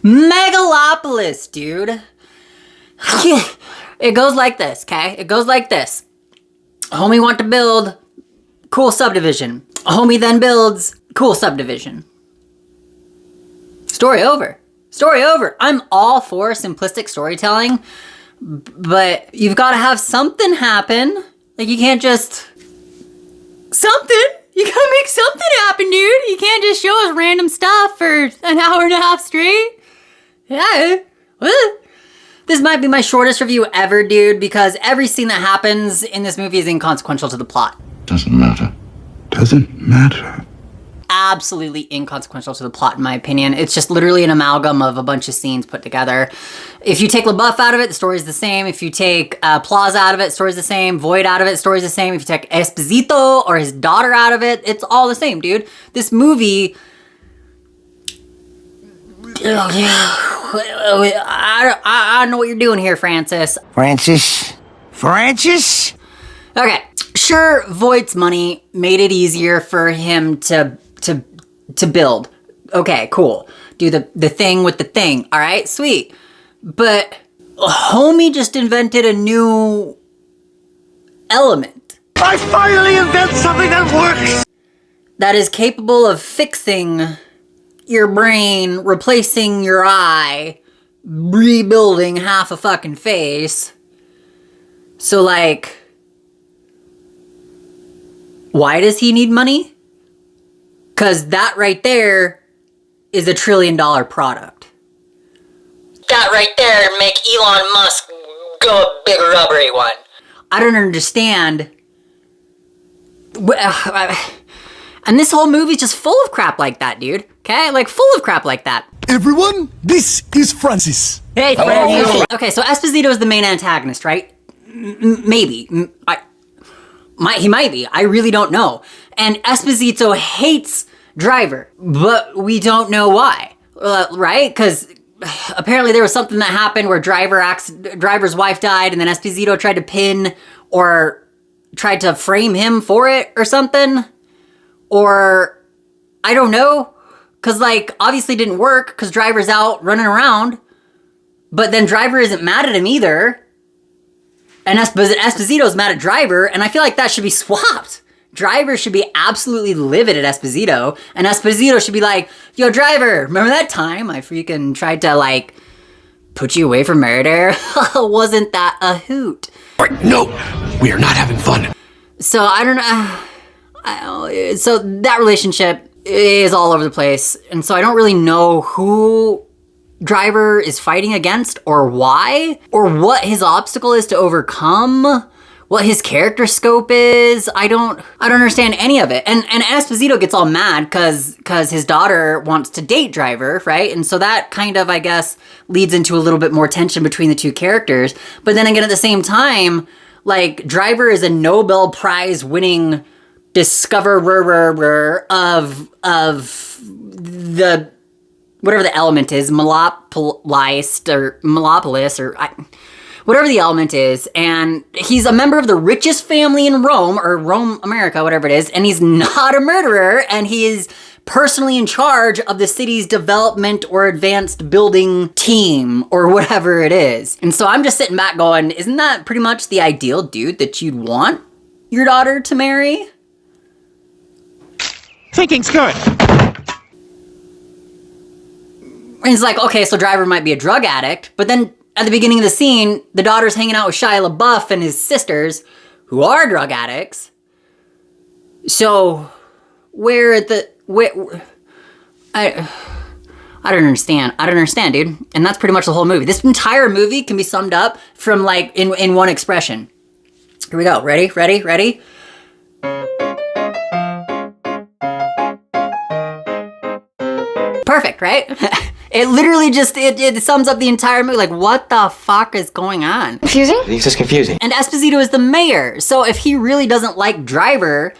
Megalopolis, dude. It goes like this, okay? It goes like this. A homie want to build cool subdivision. A homie then builds cool subdivision. Story over. Story over. I'm all for simplistic storytelling, but you've got to have something happen. Like, you can't just... Something! You gotta make something happen, dude! You can't just show us random stuff for an hour and a half straight. Yeah. This might be my shortest review ever, dude, because every scene that happens in this movie is inconsequential to the plot. Doesn't matter. Doesn't matter. Absolutely inconsequential to the plot, in my opinion. It's just literally an amalgam of a bunch of scenes put together. If you take LaBeouf out of it, the story's the same. If you take Plaza out of it, the story's the same. Voight out of it, the story's the same. If you take Esposito or his daughter out of it, it's all the same, dude. This movie... I don't know what you're doing here, Francis. Francis? Okay, sure, Voight's money made it easier for him to build. Okay, cool. Do the thing with the thing. All right, sweet. But homie just invented a new element. I finally invent something that works! That is capable of fixing your brain, replacing your eye, rebuilding half a fucking face. So, like, why does he need money? Because that right there is $1 trillion product. That right there make Elon Musk go a big rubbery one. I don't understand. And this whole movie's just full of crap like that, dude. Okay? Like, full of crap like that. Everyone, this is Francis. Hey, Francis. Okay, so Esposito is the main antagonist, right? Maybe. He might be. I really don't know. And Esposito hates Driver, but we don't know why, right? Because apparently there was something that happened where Driver's wife died, and then Esposito tried to pin or tried to frame him for it or something. Or, I don't know. Because, like, obviously didn't work because Driver's out running around. But then Driver isn't mad at him either. And Esposito's mad at Driver, and I feel like that should be swapped. Driver should be absolutely livid at Esposito, and Esposito should be like, yo, Driver, remember that time I freaking tried to, like, put you away from murder? Wasn't that a hoot? No, we are not having fun. So, I don't know. So that relationship is all over the place, and so I don't really know who Driver is fighting against, or why, or what his obstacle is to overcome, what his character scope is. I don't understand any of it. And Esposito gets all mad because his daughter wants to date Driver, right? And so that kind of, I guess, leads into a little bit more tension between the two characters. But then again, at the same like, Driver is a Nobel Prize winning discoverer of the whatever the element is, Megalopolis or whatever the element is, and he's a member of the richest family in Rome, or Rome, America, whatever it is, and he's not a murderer, and he is personally in charge of the city's development or advanced building team, or whatever it is. And so I'm just sitting back going, isn't that pretty much the ideal dude that you'd want your daughter to marry? Thinking's good. And he's like, okay, so Driver might be a drug addict, but then at the beginning of the scene, the daughter's hanging out with Shia LaBeouf and his sisters, who are drug addicts. So, I don't understand. I don't understand, dude. And that's pretty much the whole movie. This entire movie can be summed up from, like, in one expression. Here we go. Ready? Perfect, right? It literally just, it sums up the entire movie. Like, what the fuck is going on? Confusing? This is confusing. And Esposito is the mayor. So if he really doesn't like Driver,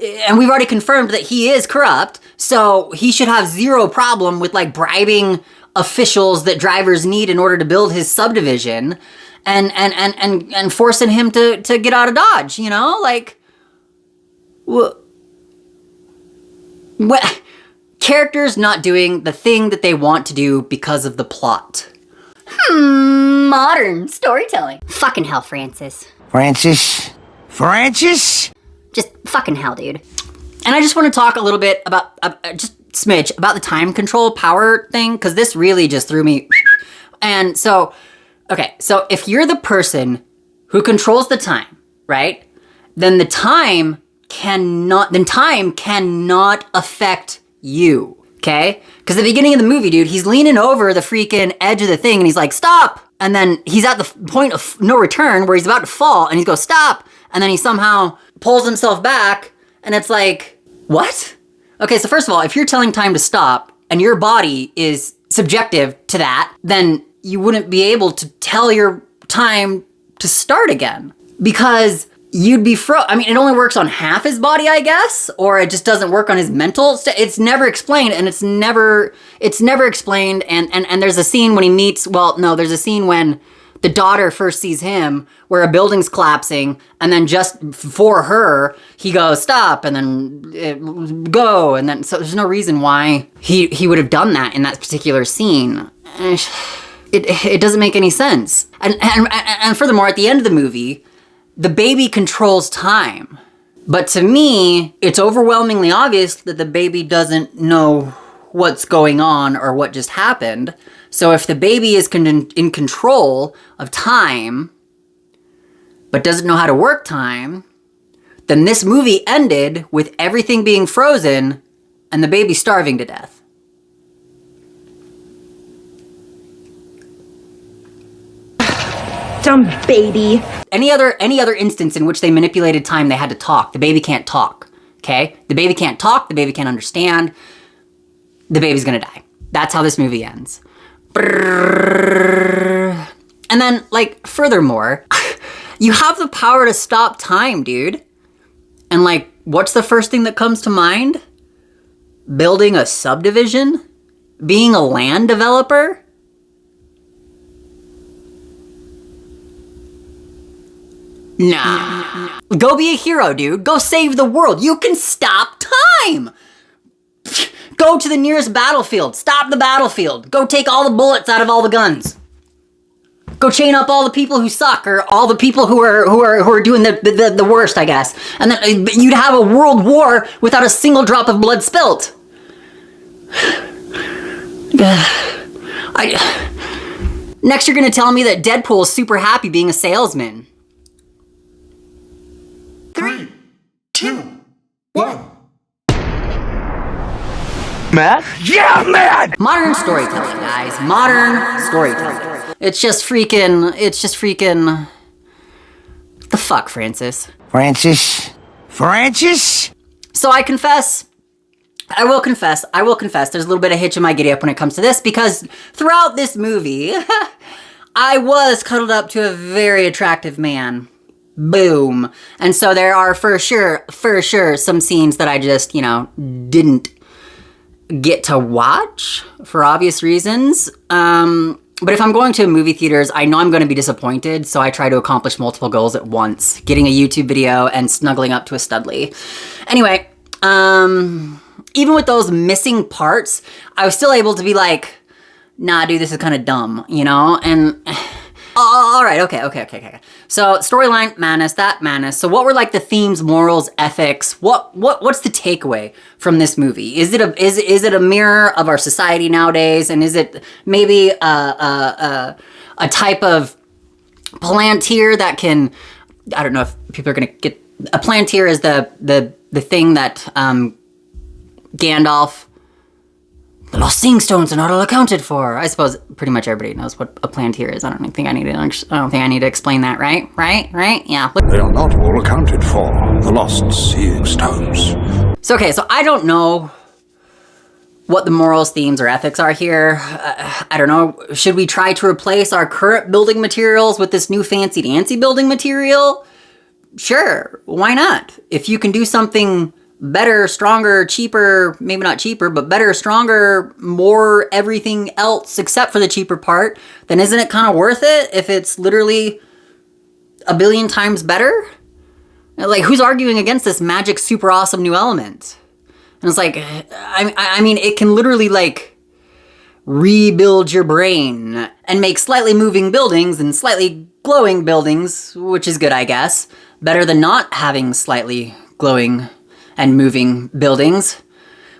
and we've already confirmed that he is corrupt, so he should have zero problem with, like, bribing officials that Drivers need in order to build his subdivision and forcing him to get out of Dodge, you know? Like, what? Characters not doing the thing that they want to do because of the plot. Modern storytelling. Fucking hell, Francis. Francis? Francis? Just fucking hell, dude. And I just want to talk a little bit about, just smidge, about the time control power thing, because this really just threw me. And so, okay, so if you're the person who controls the time, right? Then time cannot affect you, okay? Because at the beginning of the movie, dude, he's leaning over the freaking edge of the thing and he's like, stop! And then he's at the point of no return where he's about to fall and he goes, stop! And then he somehow pulls himself back and it's like, what? Okay, so first of all, if you're telling time to stop and your body is subjective to that, then you wouldn't be able to tell your time to start again because you'd be I mean, it only works on half his body, I guess, or it just doesn't work on his mental it's never explained, and it's never explained, and there's a scene when he meets, there's a scene when the daughter first sees him where a building's collapsing, and then just for her, he goes, stop, and then go, and then, so there's no reason why he would have done that in that particular scene. It doesn't make any sense. And furthermore, at the end of the movie, the baby controls time. But to me, it's overwhelmingly obvious that the baby doesn't know what's going on or what just happened. So if the baby is in control of time, but doesn't know how to work time, then this movie ended with everything being frozen and the baby starving to death. Dumb baby. Any other instance in which they manipulated time, they had to talk. The baby can't talk, okay? The baby can't talk, the baby can't understand. The baby's gonna die. That's how this movie ends. And then, like, furthermore, you have the power to stop time, dude. And, like, what's the first thing that comes to mind? Building a subdivision? Being a land developer? Nah. Go be a hero, dude. Go save the world. You can stop time. Go to the nearest battlefield. Stop the battlefield. Go take all the bullets out of all the guns. Go chain up all the people who suck, or all the people who are doing the worst, I guess. And then you'd have a world war without a single drop of blood spilt. Next, you're gonna tell me that Deadpool is super happy being a salesman. 3, 2, 1. Mad? Yeah, mad! Modern storytelling, guys. Modern storytelling. It's just freaking. What the fuck, Francis? Francis? Francis? So I will confess, there's a little bit of hitch in my giddy up when it comes to this, because throughout this movie, I was cuddled up to a very attractive man. Boom. And so there are for sure some scenes that I just, didn't get to watch for obvious reasons. But if I'm going to movie theaters, I know I'm going to be disappointed, so I try to accomplish multiple goals at once. Getting a YouTube video and snuggling up to a Studley. Anyway, even with those missing parts, I was still able to be like, nah, dude, this is kind of dumb, And all right, okay. So storyline, madness. So what were like the themes, morals, ethics? What's the takeaway from this movie? Is it a mirror of our society nowadays? And is it maybe a type of Palantir that can? I don't know if people are gonna get a Palantir is the thing that Gandalf. The lost seeing stones are not all accounted for. I suppose pretty much everybody knows what a Palantir is. I don't think I need to explain that, right? Right? Yeah. They are not all accounted for, the lost seeing stones. So I don't know what the morals, themes, or ethics are here. I don't know. Should we try to replace our current building materials with this new fancy-dancy building material? Sure, why not? If you can do something better, stronger, cheaper, maybe not cheaper, but better, stronger, more everything else except for the cheaper part, then isn't it kind of worth it if it's literally a billion times better? Like, who's arguing against this magic, super awesome new element? And it's like, I mean, it can literally like rebuild your brain and make slightly moving buildings and slightly glowing buildings, which is good, I guess. Better than not having slightly glowing and moving buildings.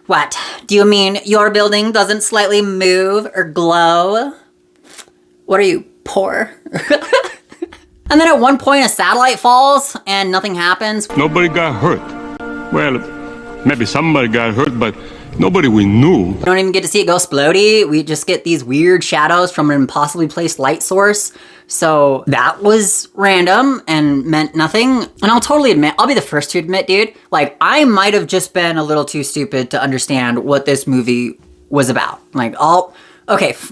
What? Do you mean your building doesn't slightly move or glow? What are you, poor? And then at one point a satellite falls and nothing happens. Nobody got hurt. Well, maybe somebody got hurt, but nobody we knew. We don't even get to see it go splody. We just get these weird shadows from an impossibly placed light source. So that was random and meant nothing. And I'll totally admit, I'll be the first to admit, dude, like I might have just been a little too stupid to understand what this movie was about. Like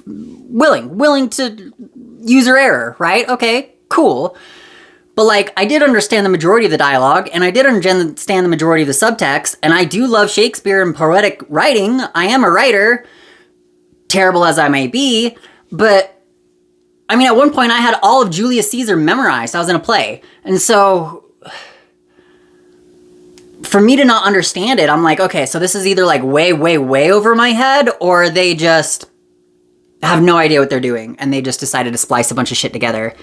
willing to user error, right? Okay, cool. But like, I did understand the majority of the dialogue, and I did understand the majority of the subtext, and I do love Shakespeare and poetic writing. I am a writer, terrible as I may be, but I mean, at one point I had all of Julius Caesar memorized. I was in a play. And so for me to not understand it, I'm like, okay, so this is either like way, way, way over my head, or they just have no idea what they're doing and they just decided to splice a bunch of shit together.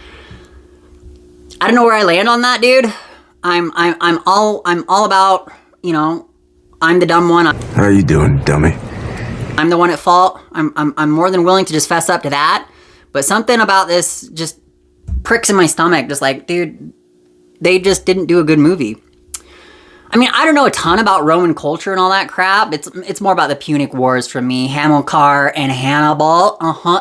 I don't know where I land on that, dude. I'm all about, you know, I'm the dumb one. How you doing, dummy? I'm the one at fault. I'm more than willing to just fess up to that. But something about this just pricks in my stomach. Just like, dude, they just didn't do a good movie. I mean, I don't know a ton about Roman culture and all that crap. It's more about the Punic Wars for me. Hamilcar and Hannibal.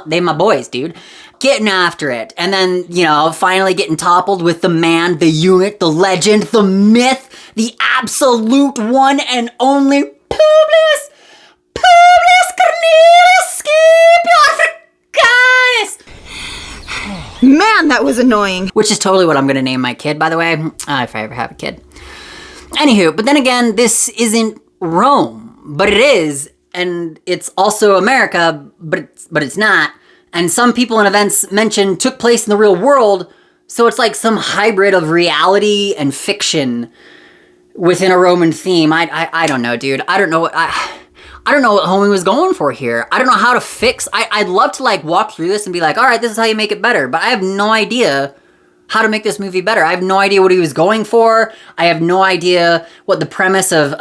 They my boys, dude. Getting after it. And then, you know, finally getting toppled with the man, the unit, the legend, the myth, the absolute one and only Publius Cornelius Scipio Africanus. Man, that was annoying. Which is totally what I'm going to name my kid, by the way, if I ever have a kid. Anywho, but then again, this isn't Rome, but it is, and it's also America, but it's not. And some people and events mentioned took place in the real world, so it's like some hybrid of reality and fiction within a Roman theme. I don't know, dude. I don't know what homie was going for here. I don't know how to fix. I'd love to like walk through this and be like, all right, this is how you make it better. But I have no idea how to make this movie better. I have no idea what he was going for. I have no idea what the premise of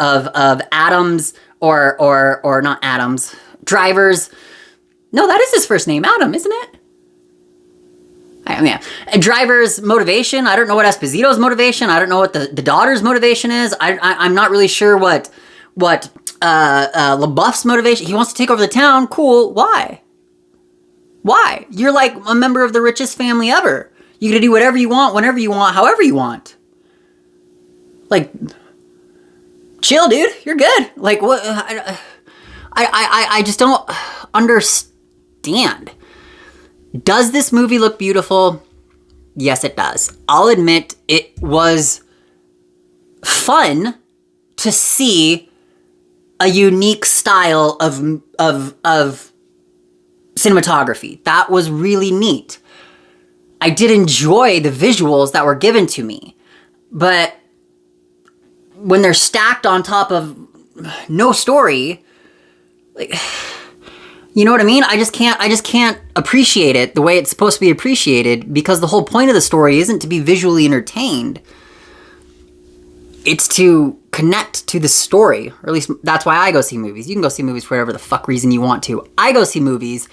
Adams or not Adams, Drivers. No, that is his first name, Adam, isn't it? I mean, Driver's motivation. I don't know what Esposito's motivation. I don't know what the daughter's motivation is. I'm not really sure what LaBeouf's motivation. He wants to take over the town. Cool. Why? You're like a member of the richest family ever. You get to do whatever you want, whenever you want, however you want. Like, chill, dude. You're good. Like, what? I just don't understand. Does this movie look beautiful? Yes, it does. I'll admit it was fun to see a unique style of cinematography. That was really neat. I did enjoy the visuals that were given to me, but when they're stacked on top of no story, like, you know what I mean? I just can't appreciate it the way it's supposed to be appreciated, because the whole point of the story isn't to be visually entertained. It's to connect to the story, or at least that's why I go see movies. You can go see movies for whatever the fuck reason you want to. I go see movies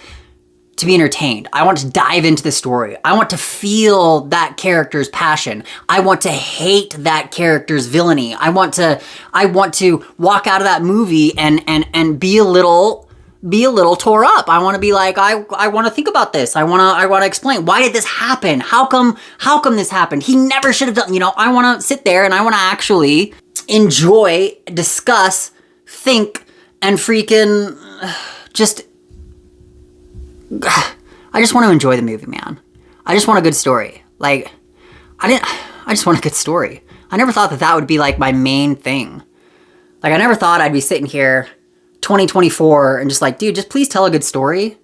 to be entertained. I want to dive into the story. I want to feel that character's passion. I want to hate that character's villainy. I want to walk out of that movie and be a little tore up. I want to be like, I want to think about this. I want to explain, why did this happen? How come this happened? He never should have done, you know. I want to sit there and I want to actually enjoy, discuss, think, and freaking just I just want to enjoy the movie, man. I just want a good story. Like, I just want a good story. I never thought that would be like my main thing. Like, I never thought I'd be sitting here 2024 and just like, dude, just please tell a good story.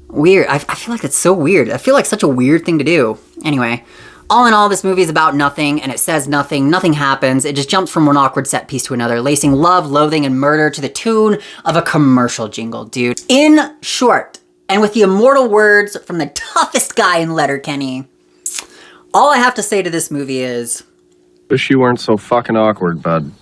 Weird. I feel like it's so weird. I feel like such a weird thing to do. Anyway, All in all, this movie is about nothing, and it says nothing. Nothing happens. It just jumps from one awkward set piece to another, lacing love, loathing, and murder to the tune of a commercial jingle, dude. In short, and with the immortal words from the toughest guy in Letterkenny, all I have to say to this movie is... Wish you weren't so fucking awkward, bud.